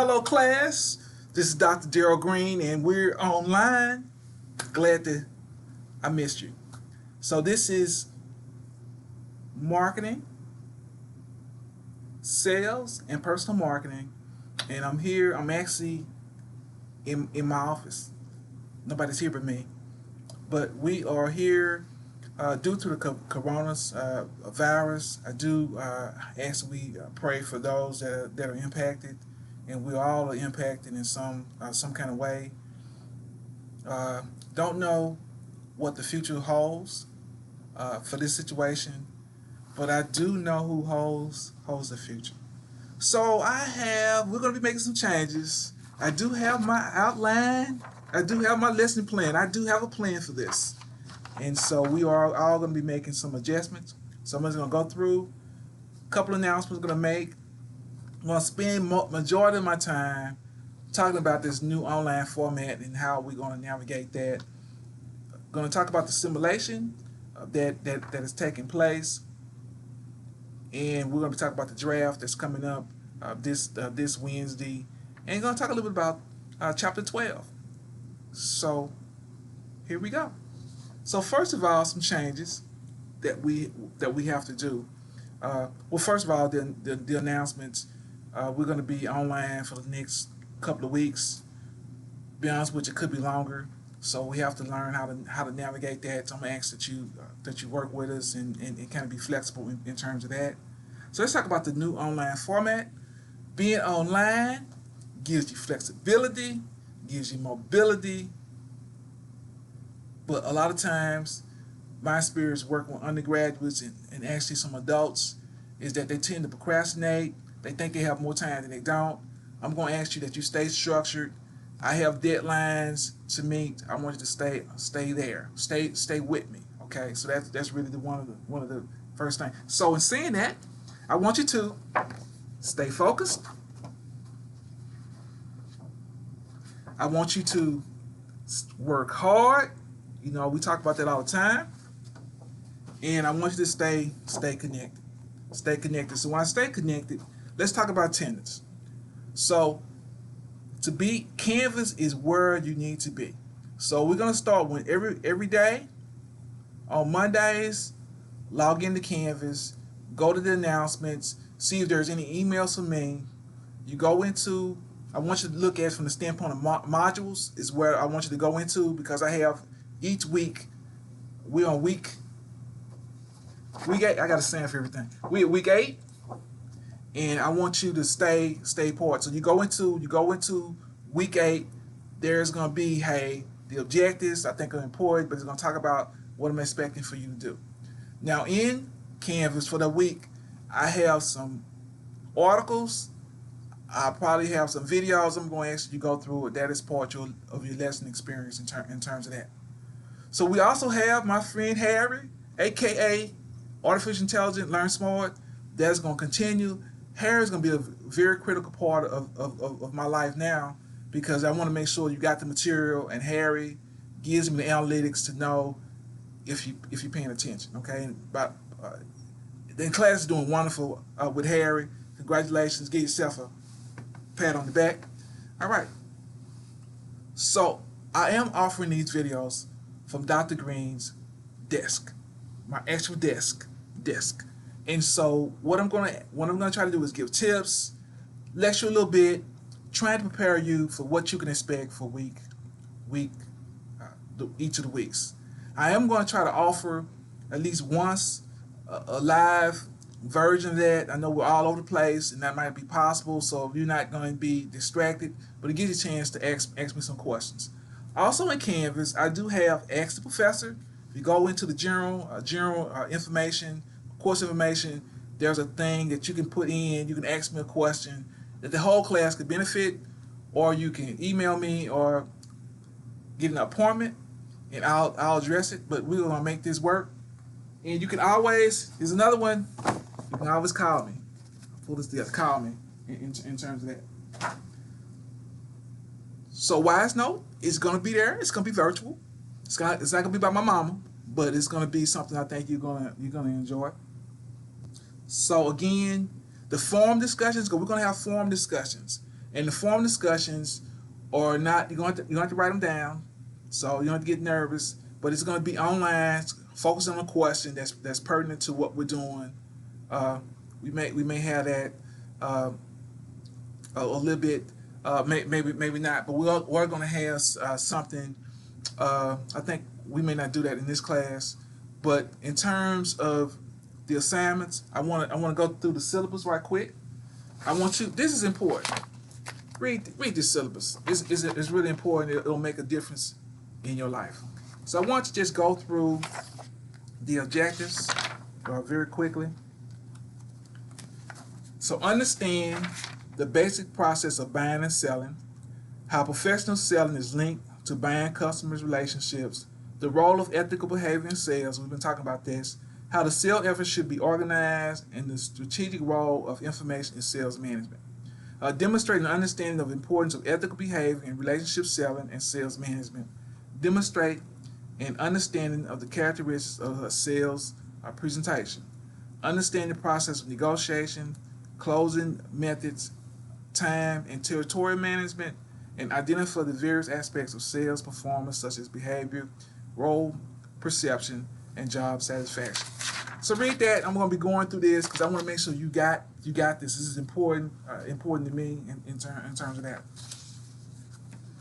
Hello class, this is Dr. Darrell Green and we're online. Glad that I missed you. So this is marketing, sales, and personal marketing. And I'm actually in my office. Nobody's here but me. But we are here due to the coronavirus. I do ask that we pray for those that are impacted, and we all are impacted in some kind of way. Don't know what the future holds for this situation, but I do know who holds the future. So we're going to be making some changes. I do have my outline. I do have my lesson plan. I do have a plan for this. And so we are all going to be making some adjustments. Someone's going to go through a couple of announcements we're going to make. I'm going to spend majority of my time talking about this new online format and how we're going to navigate that. I'm going to talk about the simulation that is taking place. And we're going to talk about the draft that's coming up this Wednesday. And going to talk a little bit about Chapter 12. So here we go. So first of all, some changes that we have to do. Well, first of all, the announcements. We're going to be online for the next couple of weeks. Be honest with you, it could be longer. So we have to learn how to navigate that. So I'm gonna ask that you work with us and kind of be flexible in terms of that. So let's talk about the new online format. Being online gives you flexibility, gives you mobility. But a lot of times, my experience working with undergraduates and actually some adults is that they tend to procrastinate. They think they have more time than they don't. I'm going to ask you that you stay structured. I have deadlines to meet. I want you to stay there. Stay with me. Okay, so that's really one of the first things. So in saying that, I want you to stay focused. I want you to work hard. You know, we talk about that all the time. And I want you to stay connected. Stay connected. So when I stay connected, let's talk about attendance. So Canvas is where you need to be. So we're gonna start with every day. On Mondays, log into Canvas, go to the announcements, see if there's any emails from me. You go into, I want you to look at it from the standpoint of modules is where I want you to go into, because I have each week, we're on week 8, I got a stand for everything. We're at week 8, and I want you to stay part. So you go into week 8, there's gonna be, hey, the objectives I think are important, but it's gonna talk about what I'm expecting for you to do. Now in Canvas for the week, I have some articles. I probably have some videos I'm going to ask you to go through. That is part of your lesson experience in terms of that. So we also have my friend Harry, aka Artificial Intelligence Learn Smart. That's going to continue. Harry is going to be a very critical part of my life now, because I want to make sure you got the material, and Harry gives me the analytics to know if you're paying attention. Okay, but the class is doing wonderful with Harry. Congratulations. Give yourself a pat on the back. All right. So I am offering these videos from Dr. Green's desk, my actual desk. And so what I'm gonna try to do is give tips, lecture a little bit, trying to prepare you for what you can expect for each of the weeks. I am going to try to offer at least once a live version of that. I know we're all over the place, and that might be possible, so you're not going to be distracted, but it gives you a chance to ask me some questions. Also in Canvas, I do have Ask the Professor. If you go into the general information, course information, there's a thing that you can put in. You can ask me a question that the whole class could benefit, or you can email me or get an appointment, and I'll address it. But we're gonna make this work. And you can always, here's another one, you can always call me. Pull this together, call me in terms of that. So wise note, it's gonna be there. It's gonna be virtual. It's not gonna be by my mama, but it's gonna be something I think you're gonna enjoy. So again, the forum discussions, we're gonna have forum discussions. And the forum discussions are not, you have to write them down, so you don't have to get nervous. But it's going to be online, focus on a question that's pertinent to what we're doing. Uh, we may have that a little bit, maybe not, but we're going to have something. I think we may not do that in this class, but in terms of the assignments, I want to go through the syllabus right quick. I want you. This is important. Read this syllabus. It's really important. It'll make a difference in your life. So I want you to just go through the objectives very quickly. So understand the basic process of buying and selling, how professional selling is linked to buying customers' relationships, the role of ethical behavior in sales, we've been talking about this, how the sales effort should be organized, and the strategic role of information in sales management. Demonstrate an understanding of the importance of ethical behavior in relationship selling and sales management. Demonstrate an understanding of the characteristics of a sales presentation. Understand the process of negotiation, closing methods, time and territory management, and identify the various aspects of sales performance such as behavior, role perception, and job satisfaction. So read that. I'm going to be going through this because I want to make sure you got this. This is important to me in terms of that.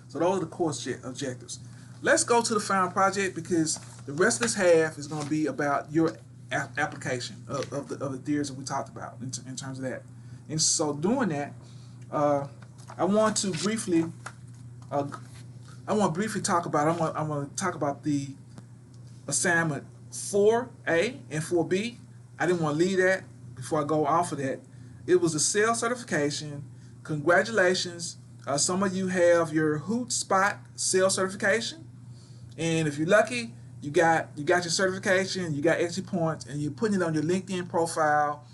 So those are the course objectives. Let's go to the final project because the rest of this half is going to be about your application of the theories that we talked about in terms of that. And so doing that, I want to briefly talk about. I'm going to talk about the assignment 4A and 4B. I didn't want to leave that before I go off of that. It was a sales certification. Congratulations. Some of you have your Hoot Spot sales certification, and if you're lucky, you got your certification, you got extra points, and you're putting it on your LinkedIn profile,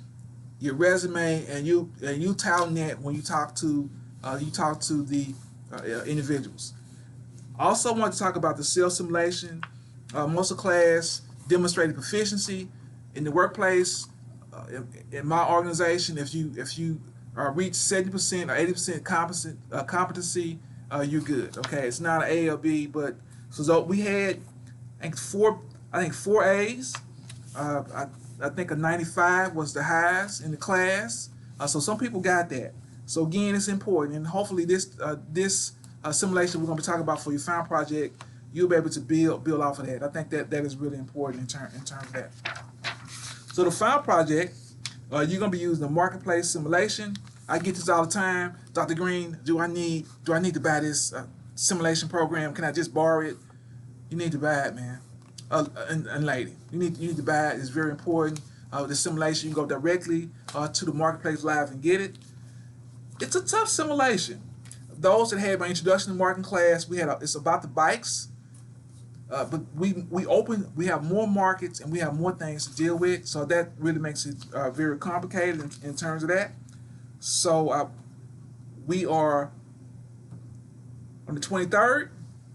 your resume, and you touting that when you talk to the individuals. I also want to talk about the sales simulation. Most of the class demonstrated proficiency in the workplace. In my organization, if you reach 70% or 80% competency, you're good. Okay, it's not an A or B, but so we had I think four A's. I think a 95 was the highest in the class. So some people got that. So again, it's important, and hopefully this simulation we're going to be talking about for your final project, you'll be able to build off of that. I think that is really important in terms of that. So the final project, you're going to be using the marketplace simulation. I get this all the time. Dr. Green, do I need to buy this simulation program? Can I just borrow it? You need to buy it, man. And lady, you need to buy it. It's very important. The simulation, you can go directly to the marketplace live and get it. It's a tough simulation. Those that had my introduction to marketing class, it's about the bikes. But we have more markets and we have more things to deal with, so that really makes it very complicated in terms of that. So we are on the 23rd.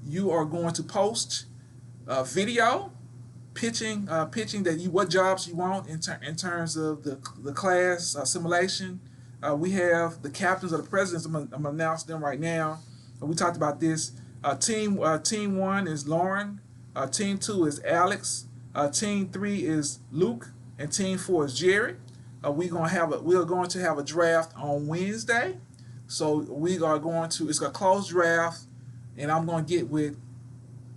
You are going to post a video pitching that what jobs you want in terms of the class simulation. We have the captains or the presidents. I'm gonna announce them right now. We talked about this. Team 1 is Lauren. Team 2 is Alex. Team 3 is Luke, and Team 4 is Jerry. We are going to have a draft on Wednesday. So it's a closed draft, and I'm going to get with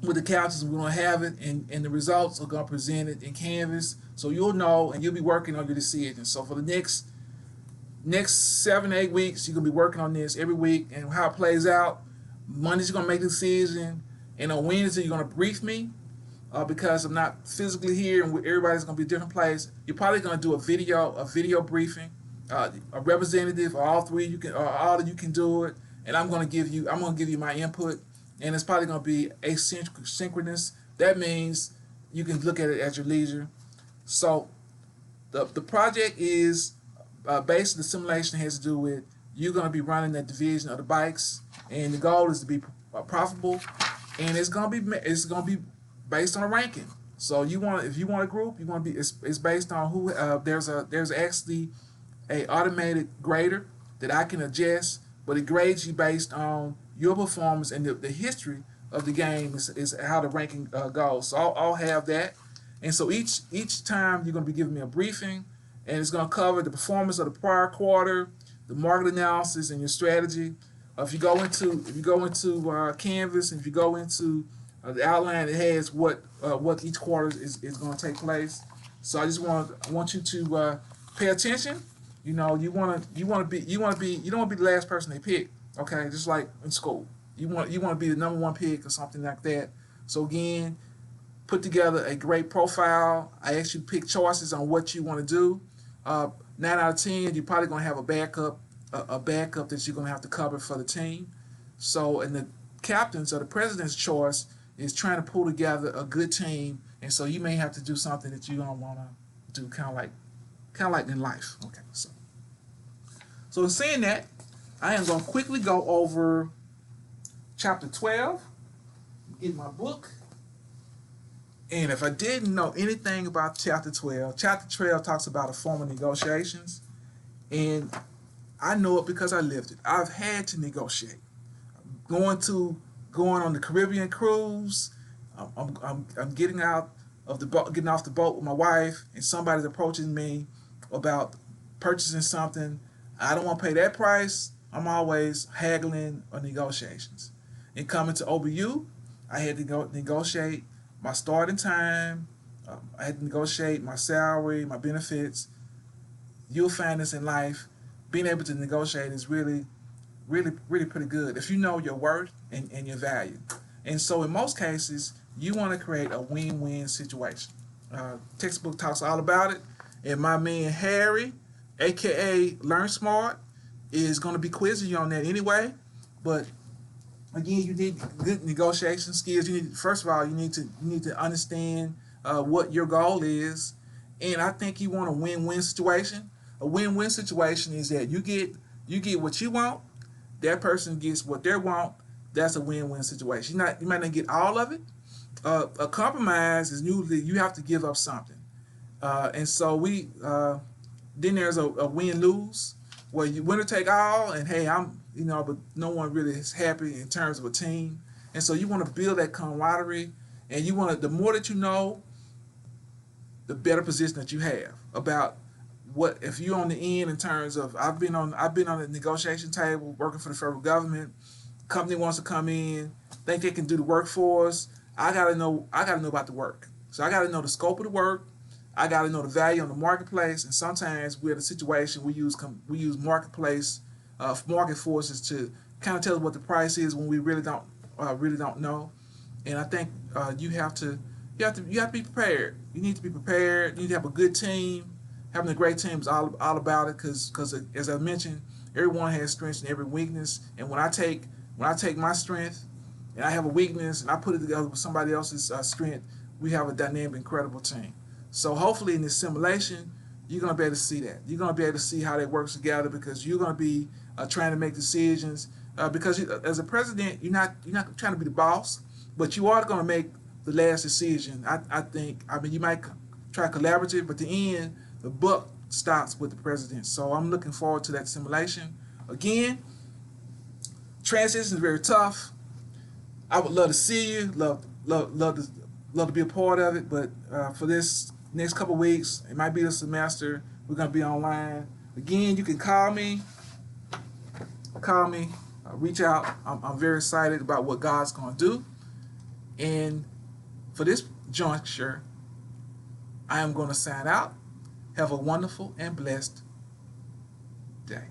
the captains. We're going to have it, and the results are going to present it in Canvas, so you'll know, and you'll be working on your decision. So for the next 7 to 8 weeks, you're going to be working on this every week, and how it plays out. Monday's going to make the decision, and on Wednesday you're going to brief me because I'm not physically here, and everybody's going to be a different place. You're probably going to do a video briefing. A representative, or all three, all of you can do it, and I'm going to give you my input, and it's probably going to be asynchronous. That means you can look at it at your leisure. So the project is based on the simulation has to do with you're going to be running that division of the bikes, and the goal is to be profitable, and it's going to be based on a ranking. So if you want a group, it's based on who. There's actually a automated grader that I can adjust but it grades you based on your performance, and the history of the game is how the ranking goes. So I'll have that, and so each time you're going to be giving me a briefing, and it's going to cover the performance of the prior quarter, the market analysis, and your strategy. If you go into Canvas, and if you go into the outline, it has what each quarter is going to take place. So I want you to pay attention. You don't want to be the last person they pick. Okay, just like in school, you want to be the number one pick or something like that. So again, put together a great profile. I ask you to pick choices on what you want to do. 9 out of 10, you're probably going to have a backup that you're going to have to cover for the team. So, and the captain's or the president's choice is trying to pull together a good team, and so you may have to do something that you don't want to do, kind of like in life. Okay, so in saying that, I am going to quickly go over chapter 12, get my book. And if I didn't know anything about chapter 12 talks about a form of negotiations. And I know it because I lived it. I've had to negotiate. Going on the Caribbean cruise, I'm getting out of the boat, getting off the boat with my wife, and somebody's approaching me about purchasing something. I don't want to pay that price. I'm always haggling or negotiations. And coming to OBU, I had to negotiate my starting time. I had to negotiate my salary, my benefits. You'll find this in life. Being able to negotiate is really pretty good if you know your worth and your value. And so in most cases, you want to create a win-win situation. Textbook talks all about it. And my man Harry, aka Learn Smart, is going to be quizzing you on that anyway. But again, you need good negotiation skills. First of all, you need to understand what your goal is, and I think you want a win-win situation. A win-win situation is that you get what you want, that person gets what they want. That's a win-win situation. You might not get all of it. A compromise is usually you have to give up something, and so then there's a win-lose where you winner take all, and hey, but no one really is happy in terms of a team, and so you want to build that camaraderie, and the more that you know, the better position that you have about what if you're on the end in terms of I've been on the negotiation table working for the federal government. Company wants to come in, think they can do the work for us. I gotta know about the work. So I gotta know the scope of the work. I gotta know the value on the marketplace. And sometimes we're in a situation we use marketplace market forces to kind of tell us what the price is when we really don't know. And I think you have to be prepared. You need to be prepared. You need to have a good team. Having a great team is all about it because as I mentioned, everyone has strengths and every weakness. And when I take my strength and I have a weakness and I put it together with somebody else's strength, we have a dynamic, incredible team. So hopefully in this simulation, you're going to be able to see that. You're going to be able to see how that works together because you're going to be trying to make decisions. Because as a president, you're not trying to be the boss, but you are going to make the last decision. I think. You might try collaborative, but the end, the buck stops with the president. So I'm looking forward to that simulation. Again, transition is very tough. I would love to see you. Love to be a part of it. But for this next couple of weeks, it might be the semester. We're gonna be online. Again, you can call me. Reach out. I'm very excited about what God's gonna do. And for this juncture, I am going to sign out. Have a wonderful and blessed day.